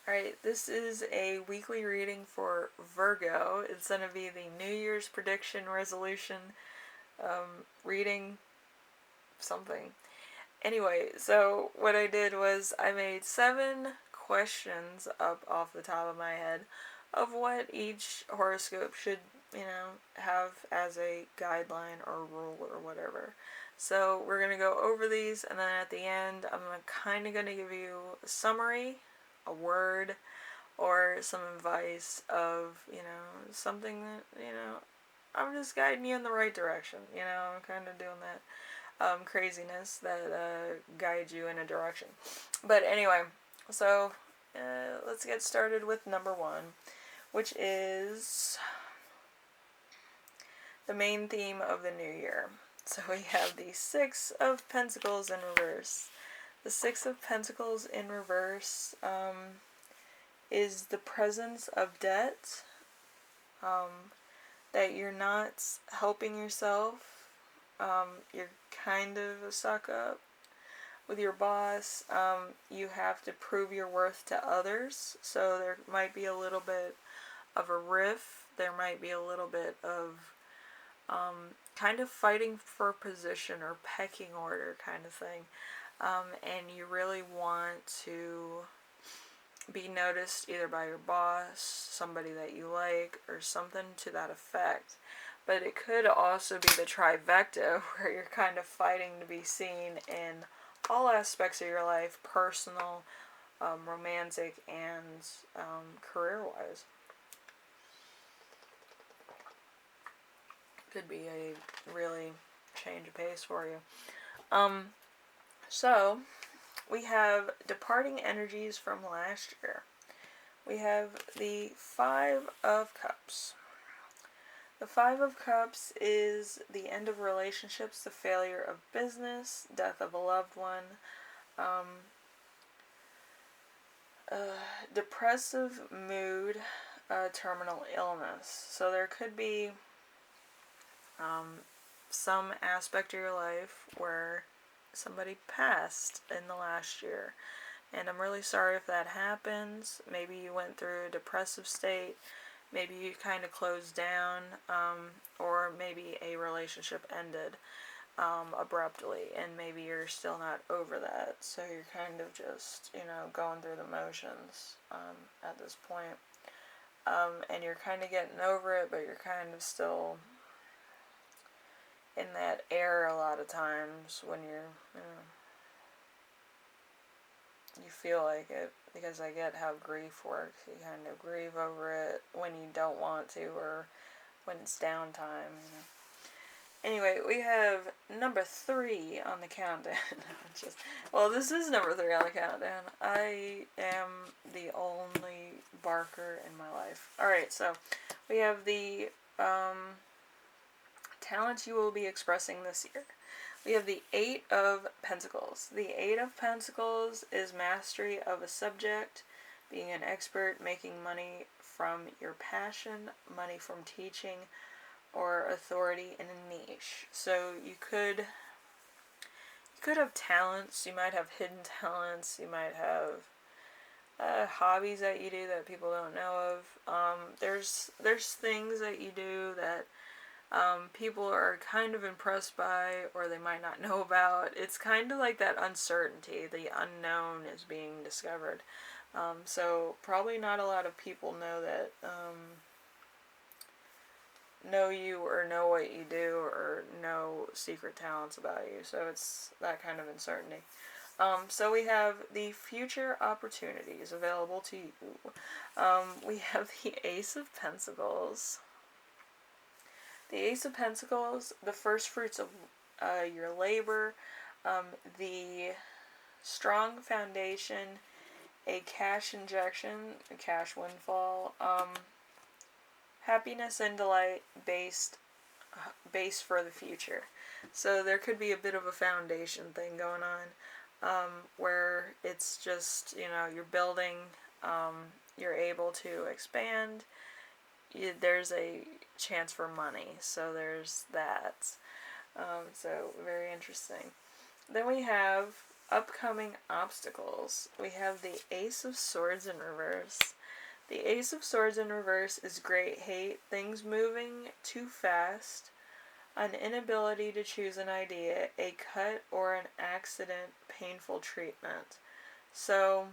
Alright, this is a weekly reading for Virgo. It's going to be the New Year's prediction resolution reading something. Anyway, so what I did was I made 7 questions up off the top of my head of what each horoscope should, have as a guideline or rule or whatever. So we're going to go over these, and then at the end I'm kind of going to give you a summary, a word, or some advice of, something that, I'm just guiding you in the right direction. I'm kind of doing that craziness that guides you in a direction. But anyway, so let's get started with number 1, which is the main theme of the new year. So we have the 6 of Pentacles in reverse. The 6 of Pentacles in reverse is the presence of debt, that you're not helping yourself, you're kind of a suck up with your boss, you have to prove your worth to others, so there might be a little bit of a riff, there might be a little bit of kind of fighting for position or pecking order kind of thing, and you really want to be noticed either by your boss, somebody that you like, or something to that effect. But it could also be the trifecta where you're kind of fighting to be seen in all aspects of your life, personal, romantic, and career-wise. Could be a really change of pace for you. So we have departing energies from last year. We have the 5 of Cups. The 5 of Cups is the end of relationships, the failure of business, death of a loved one, depressive mood, terminal illness. So there could be some aspect of your life where somebody passed in the last year. And I'm really sorry if that happens. Maybe you went through a depressive state. Maybe you kind of closed down. Or maybe a relationship ended abruptly. And maybe you're still not over that. So you're kind of just, going through the motions at this point. And you're kind of getting over it, but you're kind of still in that air a lot of times when you're, you feel like it, because I get how grief works. You kind of grieve over it when you don't want to, or when it's downtime. Anyway, we have number 3 on the countdown. This is number 3 on the countdown. I am the only barker in my life. Alright, so we have the talents you will be expressing this year. We have the 8 of Pentacles. The 8 of Pentacles is mastery of a subject, being an expert, making money from your passion, money from teaching, or authority in a niche. So you could have talents, you might have hidden talents, you might have hobbies that you do that people don't know of. There's things that you do that people are kind of impressed by, or they might not know about. It's kind of like that uncertainty. The unknown is being discovered. So probably not a lot of people know that, know you or know what you do or know secret talents about you. So it's that kind of uncertainty. So we have the future opportunities available to you. We have the Ace of Pentacles. The Ace of Pentacles, the first fruits of your labor, the strong foundation, a cash injection, a cash windfall, happiness and delight base for the future. So there could be a bit of a foundation thing going on, where it's just, you're building, you're able to expand. There's a chance for money, so there's that. So very interesting. Then we have upcoming obstacles. We have the Ace of Swords in reverse. The Ace of Swords in reverse is great hate, things moving too fast, an inability to choose an idea, a cut or an accident, painful treatment. So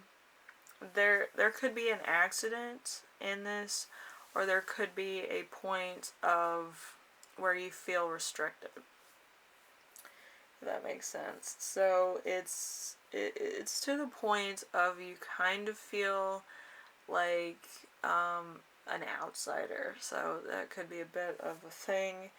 there could be an accident in this, or there could be a point of where you feel restricted. If that makes sense. So it's to the point of you kind of feel like an outsider. So that could be a bit of a thing.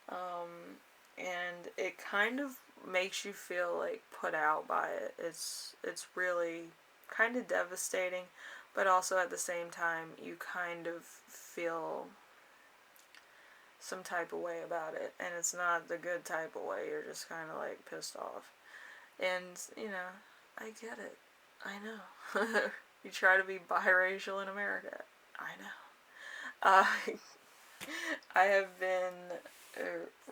And it kind of makes you feel like put out by it. It's really kind of devastating, but also at the same time you kind of feel some type of way about it, and it's not the good type of way. You're just kind of like pissed off, and I get it. I know. You try to be biracial in America. I know. I have been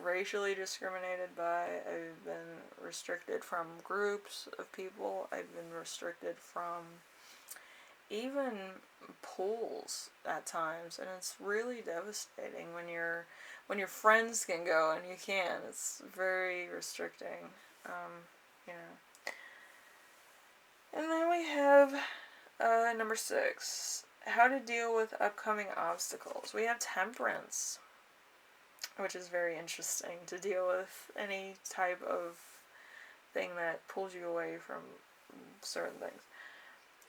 racially discriminated by. I've been restricted from groups of people. I've been restricted from even pools at times, and it's really devastating when your friends can go and you can't. It's very restricting. You know. And then we have number 6. How to deal with upcoming obstacles. We have temperance, which is very interesting to deal with any type of thing that pulls you away from certain things.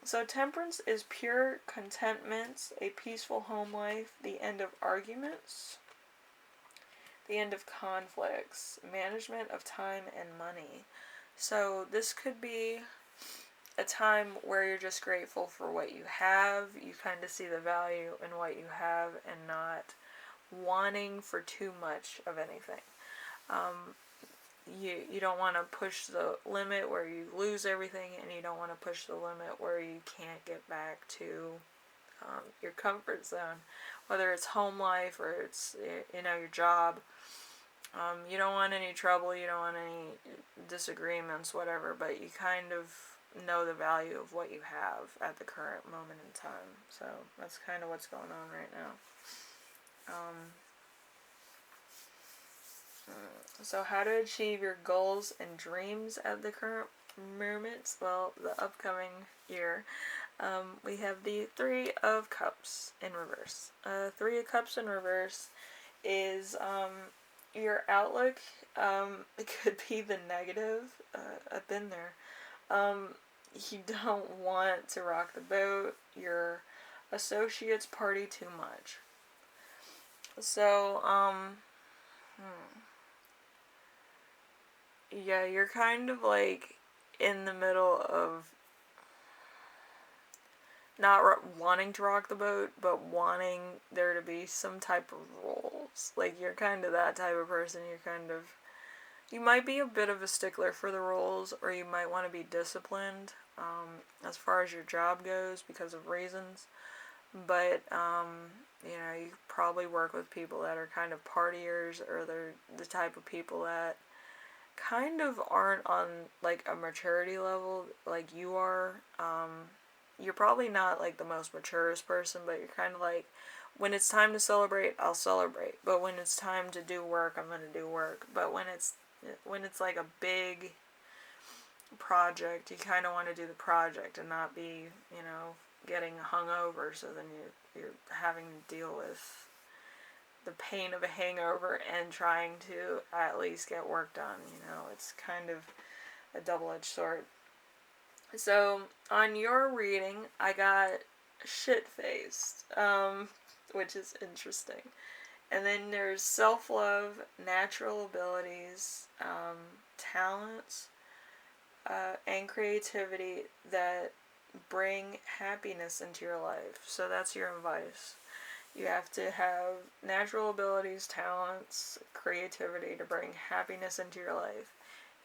So temperance is pure contentment, a peaceful home life, the end of arguments, the end of conflicts, management of time and money. So this could be a time where you're just grateful for what you have. You kind of see the value in what you have and not wanting for too much of anything. You don't want to push the limit where you lose everything, and you don't want to push the limit where you can't get back to your comfort zone, whether it's home life or it's your job. You don't want any trouble, you don't want any disagreements, whatever, but you kind of know the value of what you have at the current moment in time. So that's kind of what's going on right now. So how to achieve your goals and dreams at the current moment? Well, the upcoming year. We have the 3 of Cups in reverse. 3 of Cups in reverse is your outlook. It could be the negative. I've been there. You don't want to rock the boat. Your associates party too much. So, yeah, you're kind of like in the middle of not wanting to rock the boat, but wanting there to be some type of rules. Like, you're kind of that type of person. You might be a bit of a stickler for the rules, or you might want to be disciplined as far as your job goes because of reasons. But, you probably work with people that are kind of partiers, or they're the type of people that kind of aren't on like a maturity level like you are. You're probably not like the most maturest person, but you're kind of like, when it's time to celebrate, I'll celebrate, but when it's time to do work, I'm gonna do work. But when it's like a big project, you kind of want to do the project and not be getting hungover, so then you're having to deal with the pain of a hangover and trying to at least get work done. It's kind of a double-edged sword. So on your reading, I got shit-faced, which is interesting. And then there's self-love, natural abilities, talents, and creativity that bring happiness into your life. So that's your advice. You have to have natural abilities, talents, creativity to bring happiness into your life.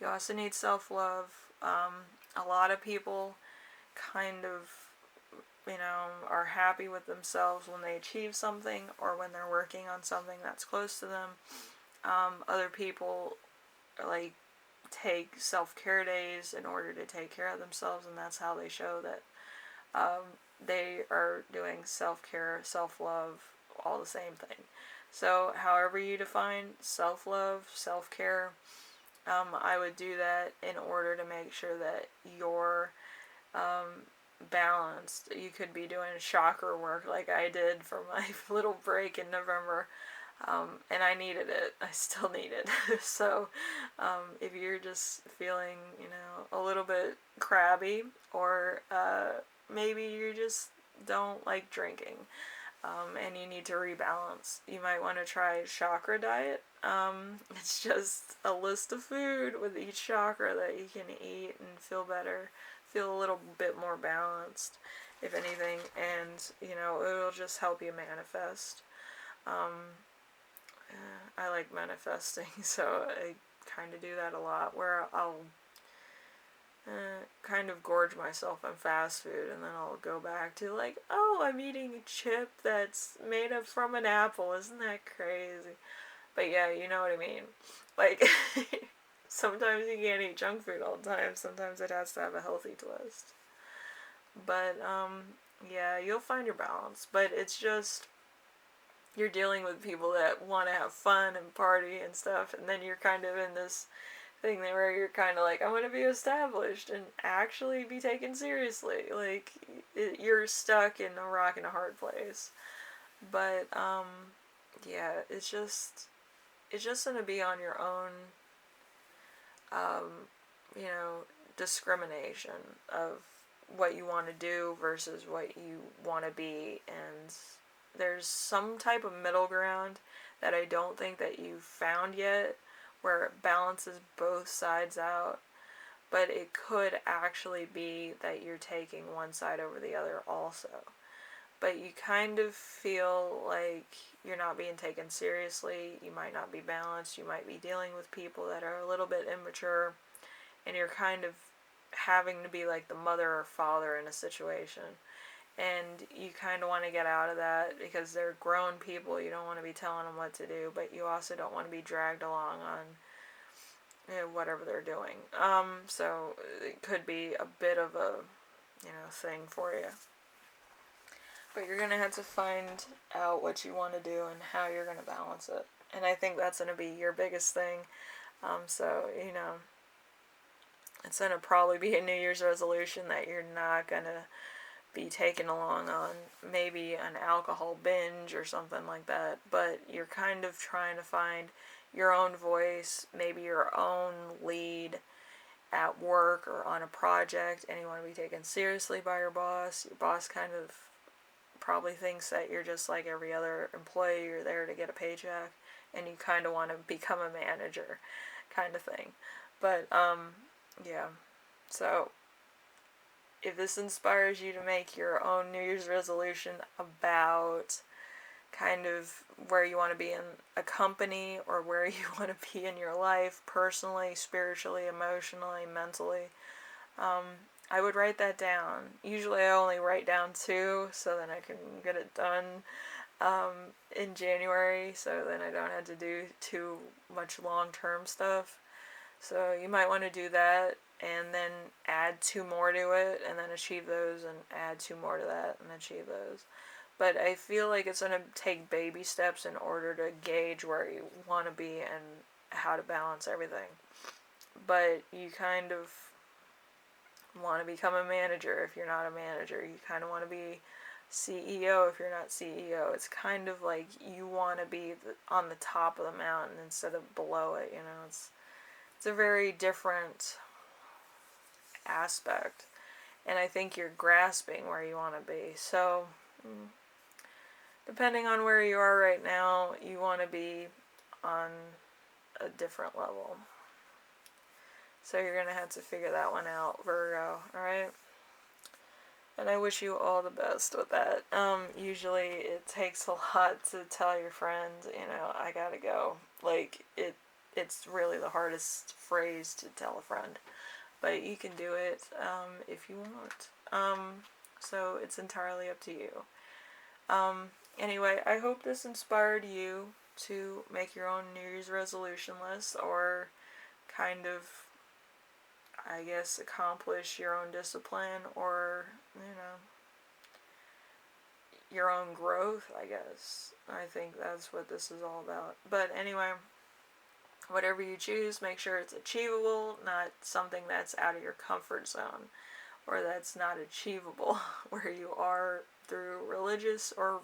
You also need self-love. A lot of people kind of, are happy with themselves when they achieve something or when they're working on something that's close to them. Other people, like, take self-care days in order to take care of themselves, and that's how they show that they are doing self-care, self-love, all the same thing. So however you define self-love, self-care, I would do that in order to make sure that you're balanced. You could be doing chakra work like I did for my little break in November, and I needed it. I still need it. So if you're just feeling, a little bit crabby, or maybe you just don't like drinking, and you need to rebalance, you might want to try chakra diet. It's just a list of food with each chakra that you can eat and feel better, feel a little bit more balanced, if anything, and it'll just help you manifest. I like manifesting, so I kind of do that a lot, where I'll kind of gorge myself on fast food, and then I'll go back to like, oh, I'm eating a chip that's made up from an apple. Isn't that crazy? But yeah, you know what I mean. Like, sometimes you can't eat junk food all the time. Sometimes it has to have a healthy twist. But yeah, you'll find your balance. But it's just, you're dealing with people that want to have fun and party and stuff, and then you're kind of in this thing where you're kind of like, I want to be established and actually be taken seriously. Like, you're stuck in a rock and a hard place. But yeah, it's just gonna be on your own, um, discrimination of what you want to do versus what you want to be, and there's some type of middle ground that I don't think that you've found yet, where it balances both sides out, but it could actually be that you're taking one side over the other also. But you kind of feel like you're not being taken seriously, you might not be balanced, you might be dealing with people that are a little bit immature, and you're kind of having to be like the mother or father in a situation. And you kind of want to get out of that because they're grown people. You don't want to be telling them what to do, but you also don't want to be dragged along on whatever they're doing. So it could be a bit of a thing for you. But you're going to have to find out what you want to do and how you're going to balance it. And I think that's going to be your biggest thing. So, it's going to probably be a New Year's resolution that you're not going to be taken along on, maybe an alcohol binge or something like that. But you're kind of trying to find your own voice, maybe your own lead at work or on a project, and you want to be taken seriously by your boss. Your boss kind of probably thinks that you're just like every other employee, you're there to get a paycheck, and you kind of want to become a manager kind of thing. But yeah, so if this inspires you to make your own New Year's resolution about kind of where you want to be in a company, or where you want to be in your life, personally, spiritually, emotionally, mentally, I would write that down. Usually I only write down 2, so then I can get it done in January, so then I don't have to do too much long-term stuff. So you might want to do that, and then add 2 more to it, and then achieve those, and add 2 more to that, and achieve those. But I feel like it's going to take baby steps in order to gauge where you want to be and how to balance everything. But you kind of want to become a manager if you're not a manager. You kind of want to be CEO if you're not CEO. It's kind of like you want to be on the top of the mountain instead of below it. It's a very different aspect, and I think you're grasping where you want to be. So depending on where you are right now, you want to be on a different level. So you're going to have to figure that one out, Virgo, alright? And I wish you all the best with that. Usually it takes a lot to tell your friend, I gotta go. Like, it's really the hardest phrase to tell a friend. But you can do it if you want. So it's entirely up to you. Anyway, I hope this inspired you to make your own New Year's resolution list, or kind of I guess, accomplish your own discipline or, your own growth, I guess. I think that's what this is all about. But anyway, whatever you choose, make sure it's achievable, not something that's out of your comfort zone or that's not achievable where you are through religious or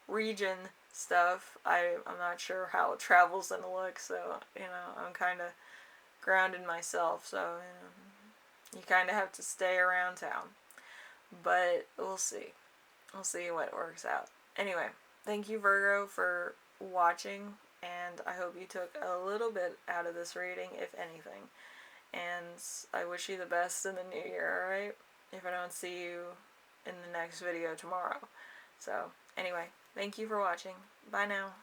region stuff. I'm not sure how travel's gonna look, so I'm kind of grounded myself, so you kind of have to stay around town. But we'll see. We'll see what works out. Anyway, thank you, Virgo, for watching, and I hope you took a little bit out of this reading, if anything. And I wish you the best in the new year, alright? If I don't see you in the next video tomorrow. So, anyway, thank you for watching. Bye now.